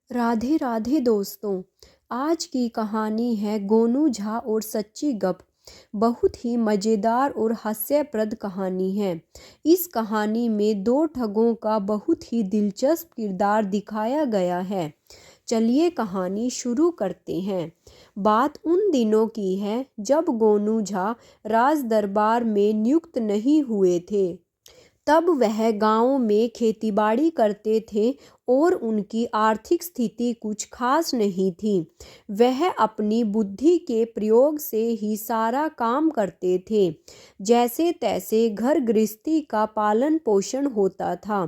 राधे राधे दोस्तों। आज की कहानी है गोनू झा और सच्ची गप। बहुत ही मज़ेदार और हास्यप्रद कहानी है। इस कहानी में दो ठगों का बहुत ही दिलचस्प किरदार दिखाया गया है। चलिए कहानी शुरू करते हैं। बात उन दिनों की है जब गोनू झा राज दरबार में नियुक्त नहीं हुए थे। तब वह गांव में खेतीबाड़ी करते थे और उनकी आर्थिक स्थिति कुछ खास नहीं थी। वह अपनी बुद्धि के प्रयोग से ही सारा काम करते थे। जैसे तैसे घर गृहस्थी का पालन पोषण होता था।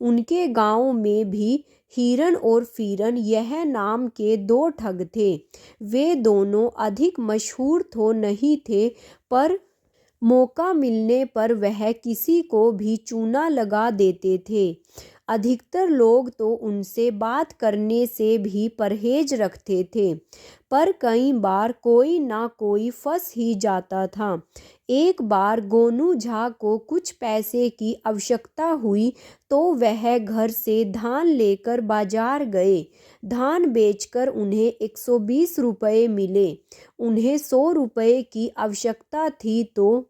उनके गांव में भी हिरन और फीरन यह नाम के दो ठग थे। वे दोनों अधिक मशहूर तो नहीं थे, पर मौका मिलने पर वह किसी को भी चूना लगा देते थे। अधिकतर लोग तो उनसे बात करने से भी परहेज रखते थे, पर कई बार कोई ना कोई फंस ही जाता था। एक बार गोनू झा को कुछ पैसे की आवश्यकता हुई तो वह घर से धान लेकर बाजार गए। धान बेचकर उन्हें 120 रुपये मिले। उन्हें 100 रुपये की आवश्यकता थी तो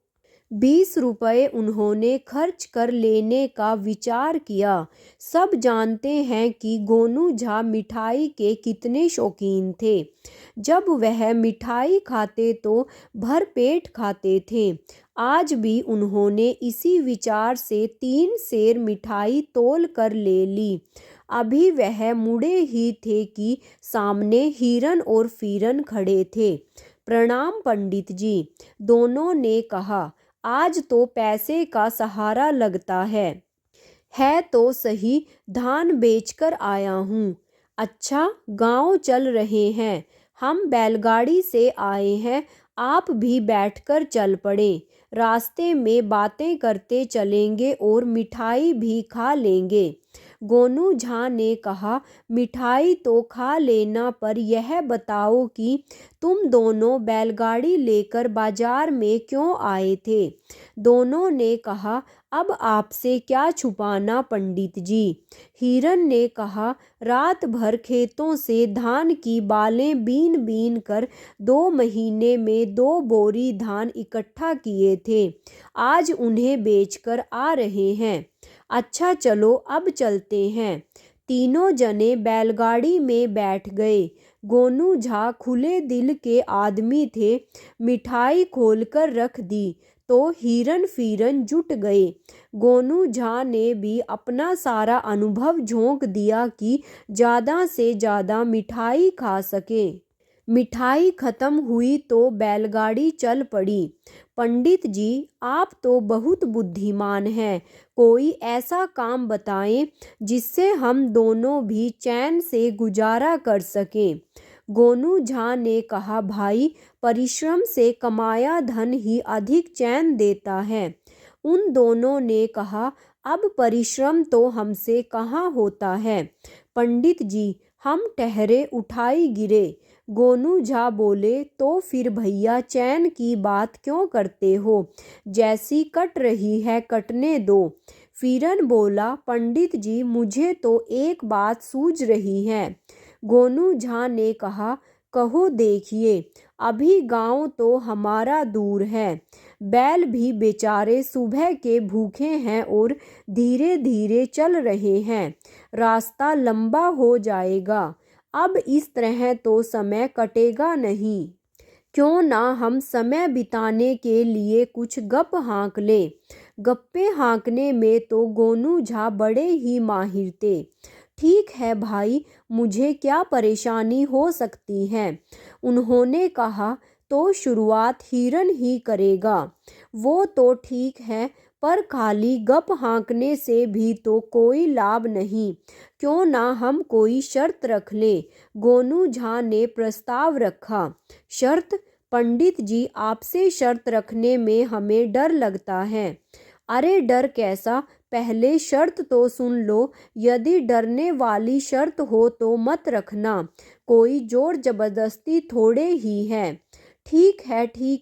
20 रुपये उन्होंने खर्च कर लेने का विचार किया। सब जानते हैं कि गोनू झा मिठाई के कितने शौकीन थे। जब वह मिठाई खाते तो भर पेट खाते थे। आज भी उन्होंने इसी विचार से 3 सेर मिठाई तोल कर ले ली। अभी वह मुड़े ही थे कि सामने हिरन और फीरन खड़े थे। प्रणाम पंडित जी, दोनों ने कहा। आज तो पैसे का सहारा लगता है तो सही, धान बेचकर आया हूँ। अच्छा, गांव चल रहे हैं? हम बैलगाड़ी से आए हैं, आप भी बैठकर चल पड़े। रास्ते में बातें करते चलेंगे और मिठाई भी खा लेंगे। गोनू झा ने कहा, मिठाई तो खा लेना, पर यह बताओ कि तुम दोनों बैलगाड़ी लेकर बाजार में क्यों आए थे? दोनों ने कहा, अब आपसे क्या छुपाना पंडित जी। हिरन ने कहा, रात भर खेतों से धान की बालें बीन बीन कर 2 महीने में 2 बोरी धान इकट्ठा किए थे। आज उन्हें बेचकर आ रहे हैं। अच्छा चलो अब चलते हैं। तीनों जने बैलगाड़ी में बैठ गए। गोनू झा खुले दिल के आदमी थे। मिठाई खोलकर रख दी तो हिरन फीरन जुट गए। गोनू झा ने भी अपना सारा अनुभव झोंक दिया कि ज़्यादा से ज़्यादा मिठाई खा सके। मिठाई खत्म हुई तो बैलगाड़ी चल पड़ी। पंडित जी, आप तो बहुत बुद्धिमान हैं। कोई ऐसा काम बताएं जिससे हम दोनों भी चैन से गुजारा कर सकें। गोनू झा ने कहा, भाई, परिश्रम से कमाया धन ही अधिक चैन देता है। उन दोनों ने कहा, अब परिश्रम तो हमसे कहाँ होता है। पंडित जी, हम ठहरे उठाई गिरे। गोनू झा बोले, तो फिर भैया चैन की बात क्यों करते हो? जैसी कट रही है कटने दो। फीरन बोला, पंडित जी, मुझे तो एक बात सूझ रही है। गोनू झा ने कहा, कहो देखिए। अभी गांव तो हमारा दूर है। बैल भी बेचारे सुबह के भूखे हैं और धीरे धीरे चल रहे हैं। रास्ता लंबा हो जाएगा। अब इस तरह तो समय कटेगा नहीं। क्यों ना हम समय बिताने के लिए कुछ गप हाँक लें। गप्पे हाँकने में तो गोनू झा बड़े ही माहिर थे। ठीक है भाई, मुझे क्या परेशानी हो सकती है? उन्होंने कहा, तो शुरुआत हिरन ही करेगा। वो तो ठीक है, पर खाली गप हाँकने से भी तो कोई लाभ नहीं। क्यों ना हम कोई शर्त रख लें? गोनू झा ने प्रस्ताव रखा। शर्त? पंडित जी, आपसे शर्त रखने में हमें डर लगता है। अरे डर कैसा, पहले शर्त तो सुन लो। यदि डरने वाली शर्त हो तो मत रखना। कोई जोर जबरदस्ती थोड़े ही है। ठीक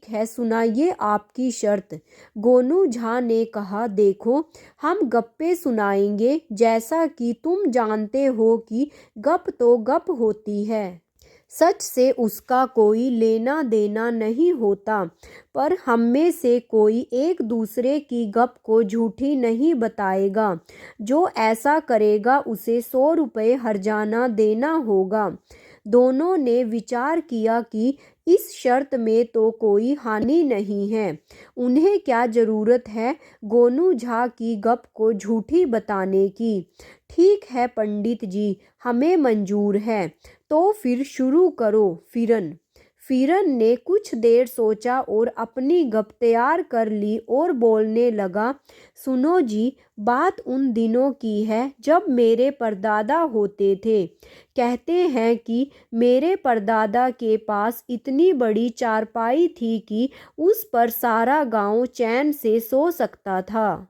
है, सुनाइए आपकी शर्त। गोनू झा ने कहा, देखो हम गप्पे सुनाएंगे, जैसा कि तुम जानते हो कि गप तो गप होती है, सच से उसका कोई लेना देना नहीं होता, पर हम में से कोई एक दूसरे की गप को झूठी नहीं बताएगा। जो ऐसा करेगा उसे 100 रुपये हर्जाना देना होगा। दोनों ने विचार किया कि इस शर्त में तो कोई हानि नहीं है। उन्हें क्या जरूरत है गोनू झा की गप को झूठी बताने की। ठीक है पंडित जी, हमें मंजूर है। तो फिर शुरू करो। फिरन ने कुछ देर सोचा और अपनी गप तैयार कर ली और बोलने लगा, सुनो जी, बात उन दिनों की है जब मेरे परदादा होते थे। कहते हैं कि मेरे परदादा के पास इतनी बड़ी चारपाई थी कि उस पर सारा गांव चैन से सो सकता था।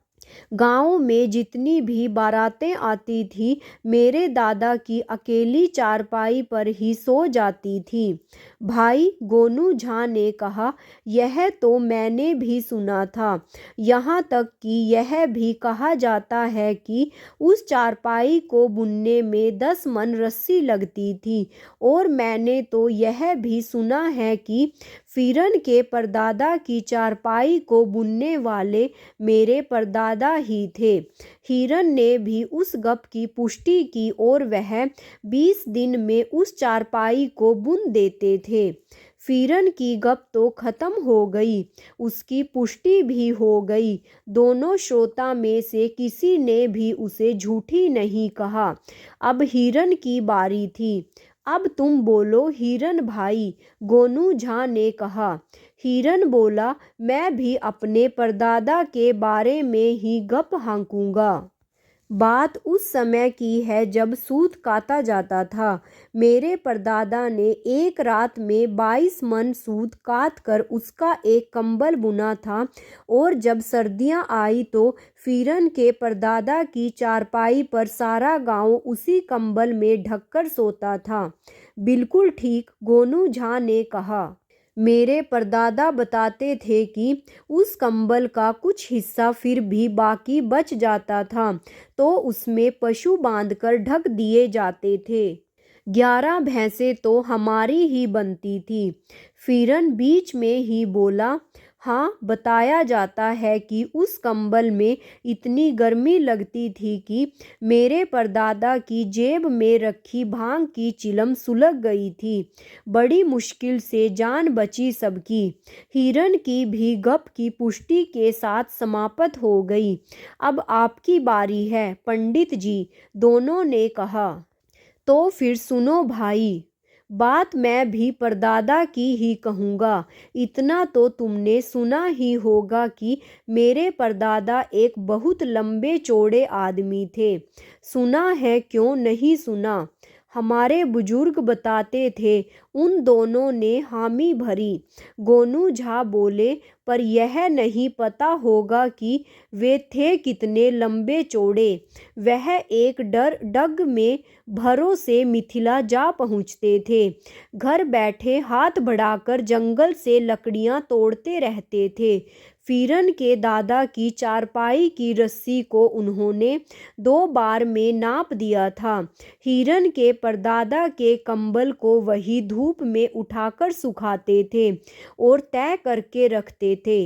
गांव में जितनी भी बारातें आती थी, मेरे दादा की अकेली चारपाई पर ही सो जाती थी। भाई, गोनू झा ने कहा, यह तो मैंने भी सुना था। यहाँ तक कि यह भी कहा जाता है कि उस चारपाई को बुनने में 10 मन रस्सी लगती थी। और मैंने तो यह भी सुना है कि फिरन के परदादा की चारपाई को बुनने वाले मेरे परदादा ही थे। हिरन ने भी उस गप की पुष्टि की और वह 20 दिन में उस चारपाई को बुन देते थे। फिरन की गप तो खत्म हो गई, उसकी पुष्टि भी हो गई। दोनों श्रोता में से किसी ने भी उसे झूठी नहीं कहा। अब हिरन की बारी थी। अब तुम बोलो हिरन भाई, गोनू झा ने कहा। हिरन बोला, मैं भी अपने परदादा के बारे में ही गप हाँकूंगा। बात उस समय की है जब सूत काता जाता था। मेरे परदादा ने एक रात में 22 मन सूत काट कर उसका एक कंबल बुना था। और जब सर्दियां आई तो फिरन के परदादा की चारपाई पर सारा गांव उसी कंबल में ढककर सोता था। बिल्कुल ठीक, गोनू झा ने कहा। मेरे परदादा बताते थे कि उस कंबल का कुछ हिस्सा फिर भी बाकी बच जाता था, तो उसमें पशु बांधकर ढक दिए जाते थे। 11 भैंसें तो हमारी ही बनती थी। फिरन बीच में ही बोला, हाँ, बताया जाता है कि उस कंबल में इतनी गर्मी लगती थी कि मेरे परदादा की जेब में रखी भांग की चिलम सुलग गई थी। बड़ी मुश्किल से जान बची सबकी। हिरन की भी गप की पुष्टि के साथ समाप्त हो गई। अब आपकी बारी है पंडित जी, दोनों ने कहा। तो फिर सुनो भाई, बात मैं भी परदादा की ही कहूँगा। इतना तो तुमने सुना ही होगा कि मेरे परदादा एक बहुत लंबे चौड़े आदमी थे। सुना है, क्यों नहीं सुना? हमारे बुजुर्ग बताते थे। उन दोनों ने हामी भरी। गोनू झा बोले, पर यह नहीं पता होगा कि वे थे कितने लंबे चौड़े। वह एक डग में भरों से मिथिला जा पहुँचते थे। घर बैठे हाथ बढ़ाकर जंगल से लकड़ियाँ तोड़ते रहते थे। फिरन के दादा की चारपाई की रस्सी को उन्होंने 2 बार में नाप दिया था। हिरन के परदादा के कंबल को वही धूप में उठाकर सुखाते थे और तय करके रखते थे।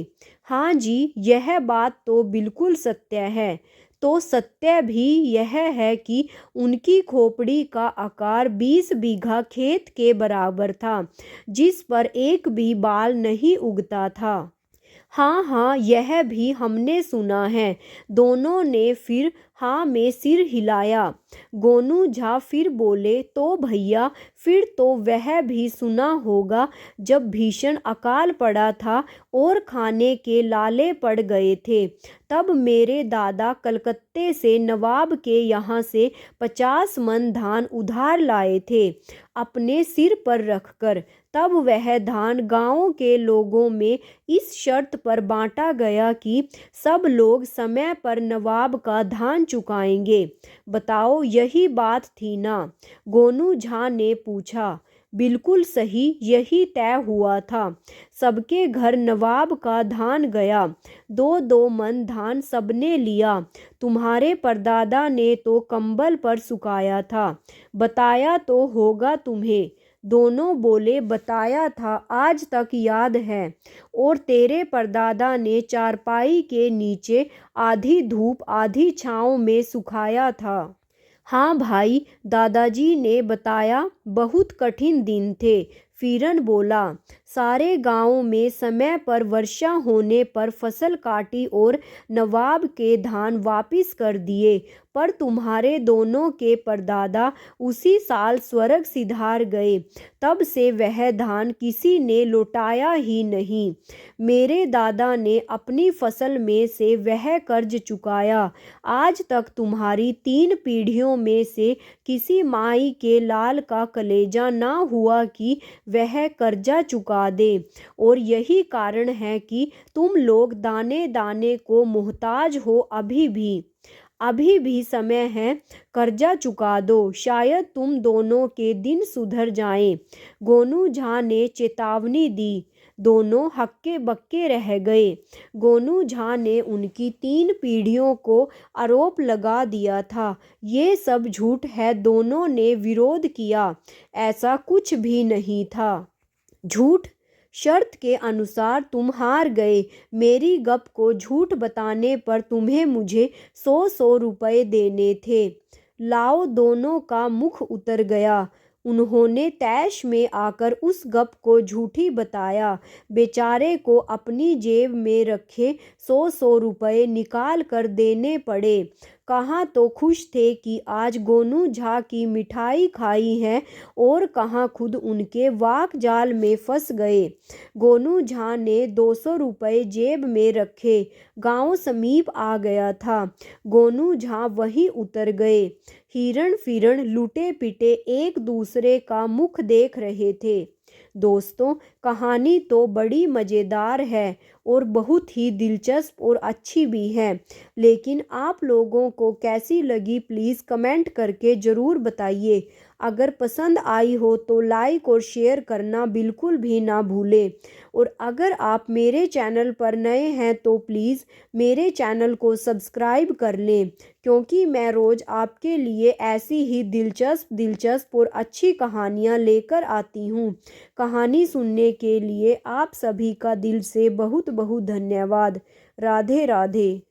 हाँ जी, यह बात तो बिल्कुल सत्य है। तो सत्य भी यह है कि उनकी खोपड़ी का आकार 20 बीघा खेत के बराबर था, जिस पर एक भी बाल नहीं उगता था। हाँ, यह भी हमने सुना है। दोनों ने फिर हाँ में सिर हिलाया। गोनू झा फिर बोले, तो भैया, फिर तो वह भी सुना होगा जब भीषण अकाल पड़ा था और खाने के लाले पड़ गए थे, तब मेरे दादा कलकत्ते से नवाब के यहाँ से 50 मन धान उधार लाए थे अपने सिर पर रखकर। तब वह धान गांव के लोगों में इस शर्त पर बांटा गया कि सब लोग समय पर नवाब का धान दान चुकाएंगे। बताओ, यही बात थी ना? गोनू झा ने पूछा। बिल्कुल सही, यही तय हुआ था। सबके घर नवाब का धान गया। 2-2 मन धान सबने लिया। तुम्हारे परदादा ने तो कंबल पर सुखाया था। बताया तो होगा तुम्हें। दोनों बोले, बताया था, आज तक याद है। और तेरे परदादा ने चारपाई के नीचे आधी धूप आधी छाँव में सुखाया था। हाँ भाई, दादाजी ने बताया। बहुत कठिन दिन थे। फिरन बोला। सारे गांव में समय पर वर्षा होने पर फसल काटी और नवाब के धान वापिस कर दिए, पर तुम्हारे दोनों के परदादा उसी साल स्वर्ग सिधार गए। तब से वह धान किसी ने लौटाया ही नहीं। मेरे दादा ने अपनी फसल में से वह कर्ज चुकाया। आज तक तुम्हारी 3 पीढ़ियों में से किसी माई के लाल का कलेजा ना हुआ कि वह कर्जा चुका दे। और यही कारण है कि तुम लोग दाने दाने को मोहताज हो। अभी भी समय है, कर्जा चुका दो, शायद तुम दोनों के दिन सुधर जाएं। गोनू झा ने चेतावनी दी। दोनों हक्के बक्के रह गए। गोनू झा ने उनकी 3 पीढ़ियों को आरोप लगा दिया था। ये सब झूठ है। दोनों ने विरोध किया। ऐसा कुछ भी नहीं था। झूठ? शर्त के अनुसार तुम हार गए। मेरी गप को झूठ बताने पर तुम्हें मुझे 100-100 रुपए देने थे। लाओ, दोनों का मुख उतर गया। उन्होंने तैश में आकर उस गप को झूठी बताया। बेचारे को अपनी जेब में रखे 100-100 रुपए निकाल कर देने पड़े। कहाँ तो खुश थे कि आज गोनू झा की मिठाई खाई है, और कहाँ खुद उनके वाक जाल में फंस गए। गोनू झा ने 200 रुपए जेब में रखे। गांव समीप आ गया था। गोनू झा वहीं उतर गए। हिरण फिरण लुटे पिटे एक दूसरे का मुख देख रहे थे। दोस्तों, कहानी तो बड़ी मज़ेदार है और बहुत ही दिलचस्प और अच्छी भी है, लेकिन आप लोगों को कैसी लगी प्लीज़ कमेंट करके ज़रूर बताइए। अगर पसंद आई हो तो लाइक और शेयर करना बिल्कुल भी ना भूलें। और अगर आप मेरे चैनल पर नए हैं तो प्लीज़ मेरे चैनल को सब्सक्राइब कर लें, क्योंकि मैं रोज़ आपके लिए ऐसी ही दिलचस्प और अच्छी कहानियाँ लेकर आती हूँ। कहानी सुनने के लिए आप सभी का दिल से बहुत बहुत धन्यवाद। राधे राधे।